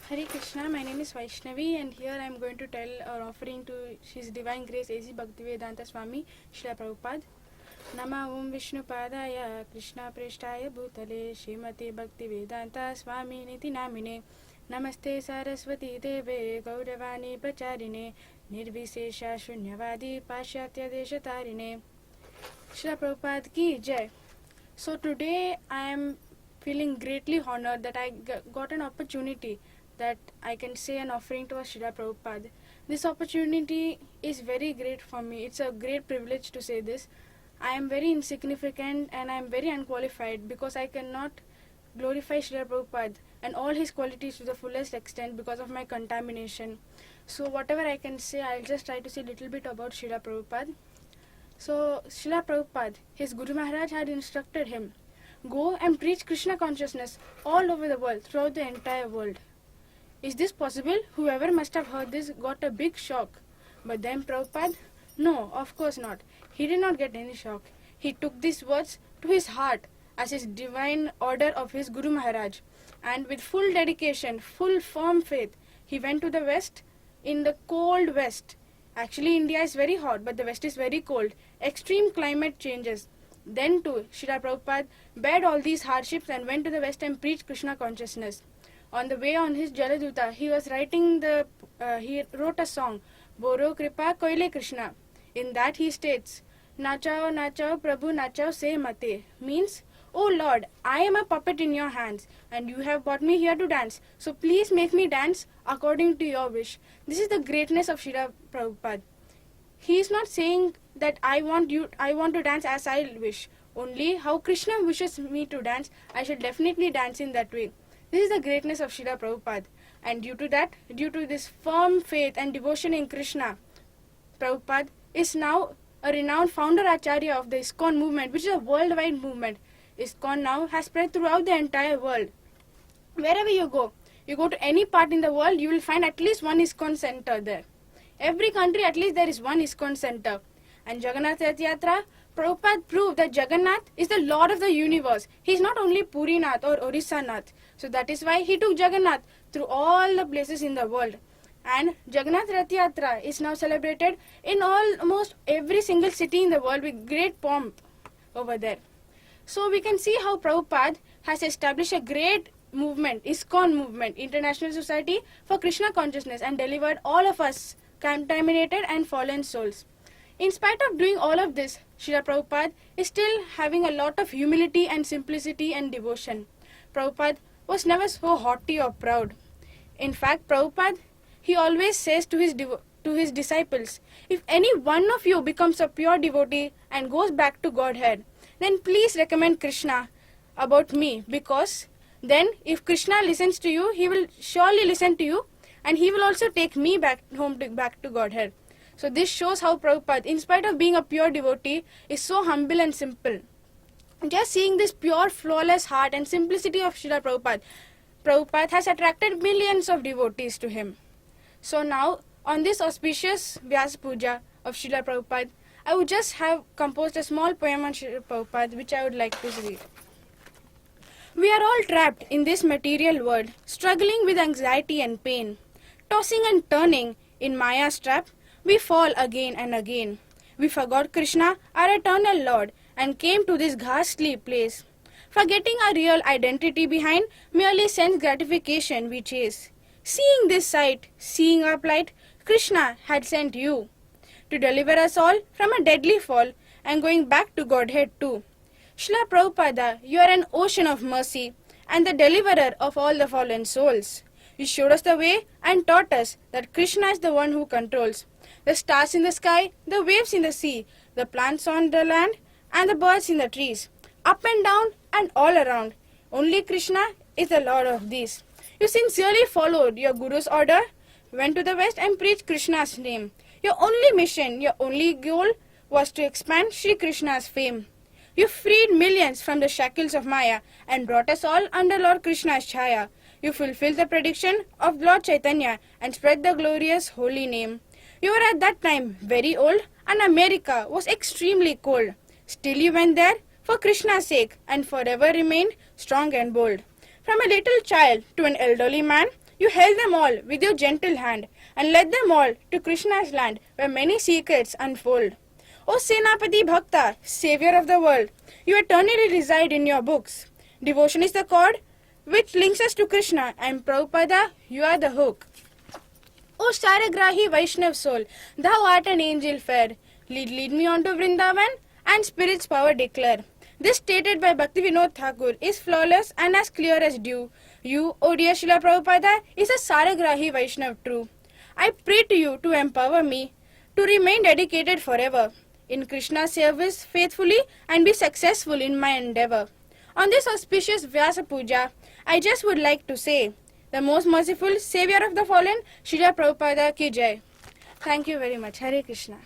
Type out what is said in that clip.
Hare Krishna, my name is Vaishnavi and here I am going to tell or offering to His Divine Grace A.C. Bhaktivedanta Swami Srila Prabhupada. Nama Om Vishnu Padaya Krishna Preshtaya Bhutale Srimate Bhaktivedanta Swami Niti Namine Namaste Saraswati Deve Gauravani Pacharine Nirvisesha Shunyavadi Pashyatya Deshatarine Srila Prabhupada Ki Jai. So today I am feeling greatly honored that I got an opportunity that I can say an offering to Srila Prabhupada. This opportunity is very great for me. It's a great privilege to say this. I am very insignificant and I am very unqualified because I cannot glorify Srila Prabhupada and all his qualities to the fullest extent because of my contamination. So whatever I can say, I'll just try to say a little bit about Srila Prabhupada. So Srila Prabhupada, his Guru Maharaj had instructed him, go and preach Krishna consciousness all over the world, throughout the entire world. Is this possible? Whoever must have heard this got a big shock. But then Prabhupada? No, of course not. He did not get any shock. He took these words to his heart as his divine order of his Guru Maharaj. And with full dedication, full firm faith, he went to the west in the cold west. Actually, India is very hot, but the west is very cold. Extreme climate changes. Then too, Srila Prabhupada bared all these hardships and went to the west and preached Krishna consciousness. On the way on his Jaladuta, he was writing he wrote a song, Boro Kripa Koile Krishna. In that he states, Nachao, Nachao, Prabhu Nachao Se Mate, means, Oh Lord, I am a puppet in your hands and you have brought me here to dance. So please make me dance according to your wish. This is the greatness of Srila Prabhupada. He is not saying that I want to dance as I wish. Only how Krishna wishes me to dance, I shall definitely dance in that way. This is the greatness of Srila Prabhupada. And due to this firm faith and devotion in Krishna, Prabhupada is now a renowned founder Acharya of the ISKCON movement, which is a worldwide movement. ISKCON now has spread throughout the entire world. Wherever you go to any part in the world, you will find at least one ISKCON center there. Every country, at least there is one ISKCON center. And Jagannath Rath Yatra, Prabhupada proved that Jagannath is the Lord of the universe. He is not only Purinath or Orissa Nath. So that is why he took Jagannath through all the places in the world. And Jagannath Rath Yatra is now celebrated in almost every single city in the world with great pomp over there. So we can see how Prabhupada has established a great movement, ISKCON movement, International Society for Krishna Consciousness, and delivered all of us contaminated and fallen souls. In spite of doing all of this, Srila Prabhupada is still having a lot of humility and simplicity and devotion. Prabhupada was never so haughty or proud. In fact, Prabhupada, he always says to his disciples, if any one of you becomes a pure devotee and goes back to Godhead, then please recommend Krishna about me, because then if Krishna listens to you, he will surely listen to you and he will also take me back to Godhead. So this shows how Prabhupada, in spite of being a pure devotee, is so humble and simple. Just seeing this pure, flawless heart and simplicity of Srila Prabhupada has attracted millions of devotees to him. So now, on this auspicious Vyasa Puja of Srila Prabhupada, I would just have composed a small poem on Srila Prabhupada, which I would like to read. We are all trapped in this material world, struggling with anxiety and pain. Tossing and turning in Maya's trap, we fall again and again. We forgot Krishna, our eternal Lord, and came to this ghastly place. Forgetting our real identity behind merely sense gratification we chase. Seeing this sight, seeing our plight, Krishna had sent you to deliver us all from a deadly fall and going back to Godhead too. Srila Prabhupada, you are an ocean of mercy and the deliverer of all the fallen souls. You showed us the way and taught us that Krishna is the one who controls the stars in the sky, the waves in the sea, the plants on the land, and the birds in the trees. Up and down and all around, only Krishna is the Lord of these. You sincerely followed your Guru's order, went to the west and preached Krishna's name. Your only mission, your only goal was to expand Sri Krishna's fame. You freed millions from the shackles of Maya and brought us all under Lord Krishna's chaya. You fulfilled the prediction of Lord Chaitanya and spread the glorious holy name. You were at that time very old and America was extremely cold. Still you went there for Krishna's sake and forever remained strong and bold. From a little child to an elderly man, You held them all with your gentle hand and led them all to Krishna's land where many secrets unfold. O Senapati Bhakta, savior of the world, you eternally reside in your books. Devotion is the cord which links us to Krishna, and Prabhupada, you are the hook. O Saragrahi Vaishnav soul, thou art an angel fair. Lead me on to Vrindavan and spirit's power declare. This stated by Bhaktivinoda Thakur is flawless and as clear as dew. You, O dear Srila Prabhupada, is a Saragrahi Vaishnav true. I pray to you to empower me to remain dedicated forever in Krishna's service faithfully and be successful in my endeavor. On this auspicious Vyasa Puja, I just would like to say, the most merciful savior of the fallen, Srila Prabhupada ki jai. Thank you very much. Hare Krishna.